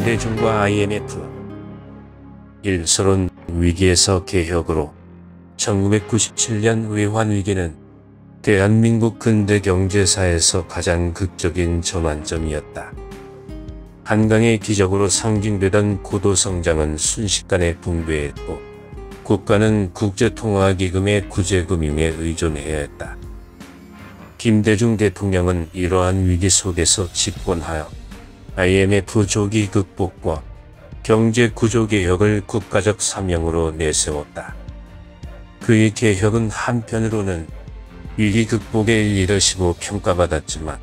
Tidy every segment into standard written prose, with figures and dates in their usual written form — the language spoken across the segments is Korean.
김대중과 IMF 일설은 위기에서 개혁으로 1997년 외환위기는 대한민국 근대 경제사에서 가장 극적인 전환점이었다. 한강의 기적으로 상징되던 고도성장은 순식간에 붕괴했고 국가는 국제통화기금의 구제금융에 의존해야 했다. 김대중 대통령은 이러한 위기 속에서 집권하여 IMF 조기 극복과 경제 구조 개혁을 국가적 사명으로 내세웠다. 그의 개혁은 한편으로는 위기 극복의 리더십으로 평가받았지만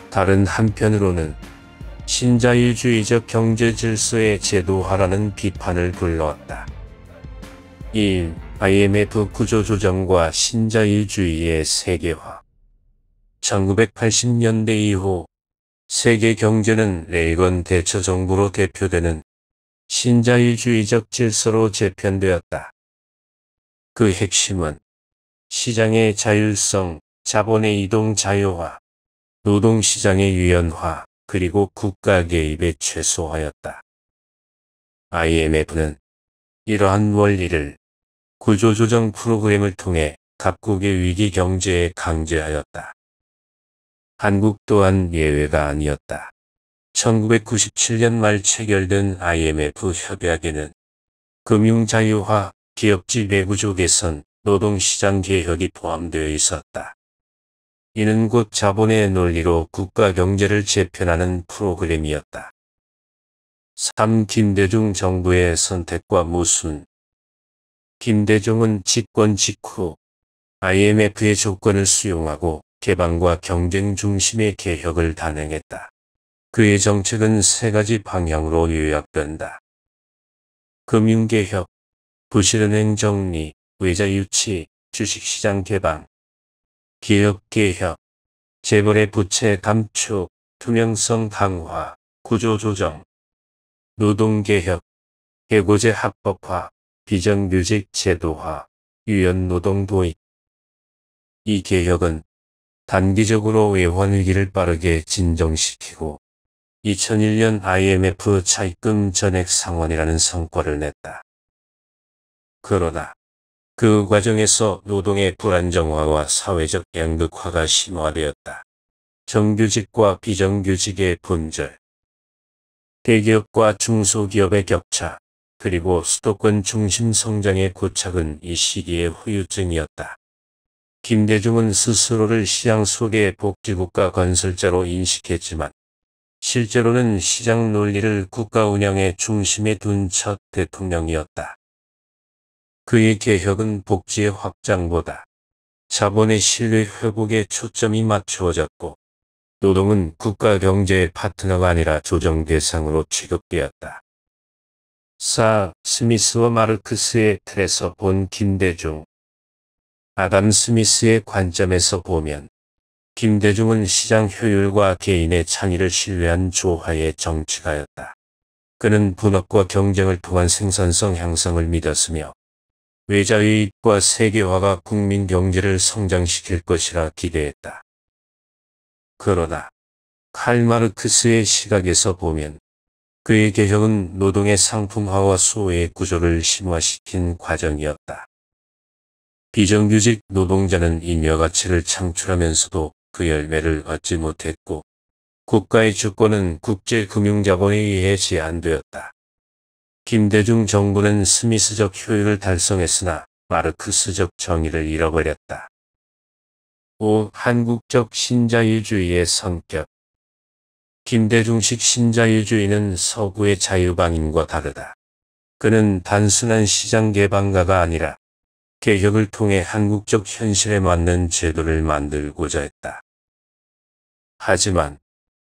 다른 한편으로는 신자유주의적 경제 질서의 제도화라는 비판을 불러왔다. 1. IMF 구조조정과 신자유주의의 세계화. 1980년대 이후 세계 경제는 레이건 대처 정부로 대표되는 신자유주의적 질서로 재편되었다. 그 핵심은 시장의 자율성, 자본의 이동 자유화, 노동시장의 유연화, 그리고 국가 개입의 최소화였다. IMF는 이러한 원리를 구조조정 프로그램을 통해 각국의 위기 경제에 강제하였다. 한국 또한 예외가 아니었다. 1997년 말 체결된 IMF 협약에는 금융자유화, 기업지 내구조 개선, 노동시장 개혁이 포함되어 있었다. 이는 곧 자본의 논리로 국가 경제를 재편하는 프로그램이었다. 3. 김대중 정부의 선택과 모순. 김대중은 집권 직후 IMF의 조건을 수용하고 개방과 경쟁 중심의 개혁을 단행했다. 그의 정책은 세 가지 방향으로 요약된다. 금융개혁, 부실은행 정리, 외자 유치, 주식시장 개방. 기업개혁, 재벌의 부채 감축, 투명성 강화, 구조조정. 노동개혁, 해고제 합법화, 비정규직 제도화, 유연노동 도입. 이 개혁은 단기적으로 외환위기를 빠르게 진정시키고 2001년 IMF 차입금 전액 상환이라는 성과를 냈다. 그러나 그 과정에서 노동의 불안정화와 사회적 양극화가 심화되었다. 정규직과 비정규직의 분절, 대기업과 중소기업의 격차, 그리고 수도권 중심 성장의 고착은 이 시기의 후유증이었다. 김대중은 스스로를 시장 속의 복지국가 건설자로 인식했지만 실제로는 시장 논리를 국가 운영의 중심에 둔 첫 대통령이었다. 그의 개혁은 복지의 확장보다 자본의 신뢰 회복에 초점이 맞추어졌고 노동은 국가 경제의 파트너가 아니라 조정 대상으로 취급되었다. 4. 스미스와 마르크스의 틀에서 본 김대중. 아담 스미스의 관점에서 보면 김대중은 시장 효율과 개인의 창의를 신뢰한 조화의 정치가였다. 그는 분업과 경쟁을 통한 생산성 향상을 믿었으며 외자 유입과 세계화가 국민 경제를 성장시킬 것이라 기대했다. 그러나 칼 마르크스의 시각에서 보면 그의 개혁은 노동의 상품화와 소외의 구조를 심화시킨 과정이었다. 비정규직 노동자는 잉여가치를 창출하면서도 그 열매를 얻지 못했고 국가의 주권은 국제금융자본에 의해 제한되었다. 김대중 정부는 스미스적 효율을 달성했으나 마르크스적 정의를 잃어버렸다. 5. 한국적 신자유주의의 성격. 김대중식 신자유주의는 서구의 자유방임과 다르다. 그는 단순한 시장 개방가가 아니라 개혁을 통해 한국적 현실에 맞는 제도를 만들고자 했다. 하지만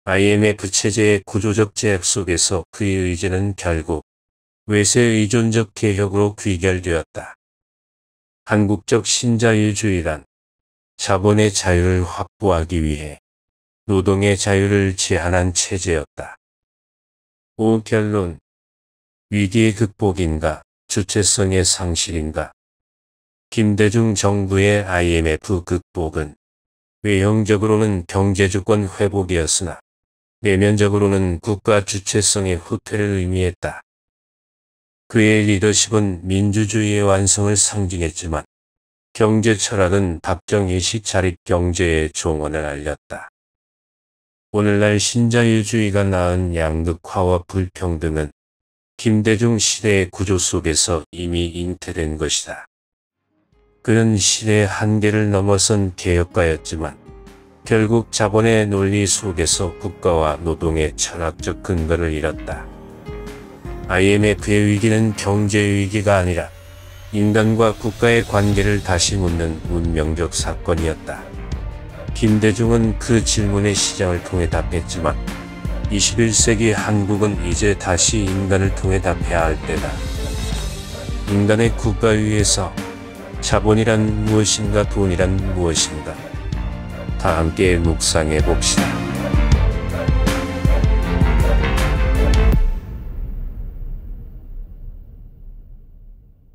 IMF 체제의 구조적 제약 속에서 그의 의지는 결국 외세 의존적 개혁으로 귀결되었다. 한국적 신자유주의란 자본의 자유를 확보하기 위해 노동의 자유를 제한한 체제였다. 5. 결론. 위기의 극복인가, 주체성의 상실인가. 김대중 정부의 IMF 극복은 외형적으로는 경제주권 회복이었으나 내면적으로는 국가 주체성의 후퇴를 의미했다. 그의 리더십은 민주주의의 완성을 상징했지만 경제 철학은 박정희식 자립 경제의 종언을 알렸다. 오늘날 신자유주의가 낳은 양극화와 불평등은 김대중 시대의 구조 속에서 이미 잉태된 것이다. 그는 시대의 한계를 넘어선 개혁가였지만 결국 자본의 논리 속에서 국가와 노동의 철학적 근거를 잃었다. IMF의 위기는 경제 위기가 아니라 인간과 국가의 관계를 다시 묻는 운명적 사건이었다. 김대중은 그 질문에 시장을 통해 답했지만 21세기 한국은 이제 다시 인간을 통해 답해야 할 때다. 인간의 국가 위에서 자본이란 무엇인가, 돈이란 무엇인가. 다 함께 묵상해 봅시다.